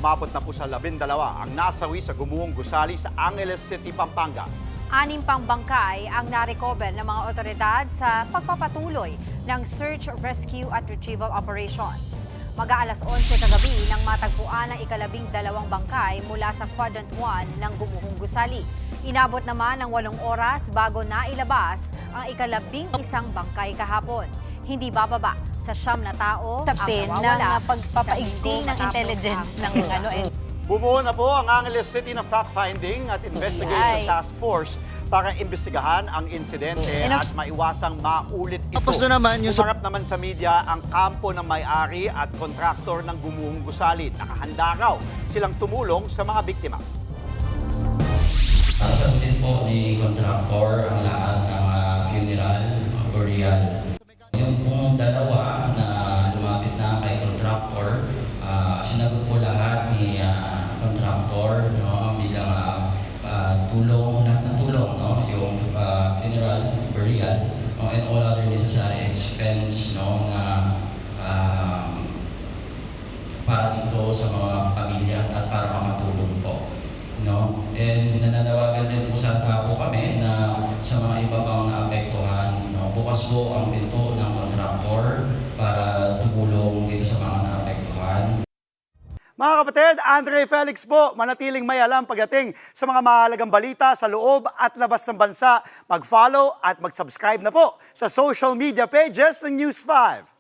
umabot na po sa 12 ang nasawi sa gumuhong gusali sa Angeles City, Pampanga. 6 pang bangkay ang narecover ng mga otoridad sa pagpapatuloy ng search, rescue at retrieval operations. Mag-aalas 11 kagabi nang matagpuan ang ika-12 bangkay mula sa Quadrant 1 ng gumuhong gusali. Inabot naman ng 8 oras bago nailabas ang ika-11 bangkay kahapon. Hindi bababa sa 9 na tao ang Tapin nawawala na pagpapaigting ng intelligence ng Bumuo na po ang Angeles City ng fact-finding at investigation task force para imbestigahan ang insidente at maiwasang maulit ito. Tapos na naman yung Umarap naman sa media ang kampo ng may-ari at kontraktor ng gumuhong gusali. Nakahanda raw silang tumulong sa mga biktima. Sasagutin po ni kontraktor ang lahat ng funeral, burial. Yung pong dalawa na lumapit na kay kontraktor, sinagot po lahat ni kontraktor, no, bilang tulong, lahat ng tulong, no, yung funeral, burial, no, and all other necessary expense, no, na para dito sa mga pamilya at para makatulong po. No? And nananawagan din po sa po kami na sa mga iba pang naapektuhan, no? Bukas po ang pinto ng kontraktor para tumulong dito sa mga naapektuhan. Mga kapatid, Andre Felix po, manatiling may alam pagdating sa mga mahalagang balita sa loob at labas ng bansa. Mag-follow at mag-subscribe na po sa social media pages ng News 5.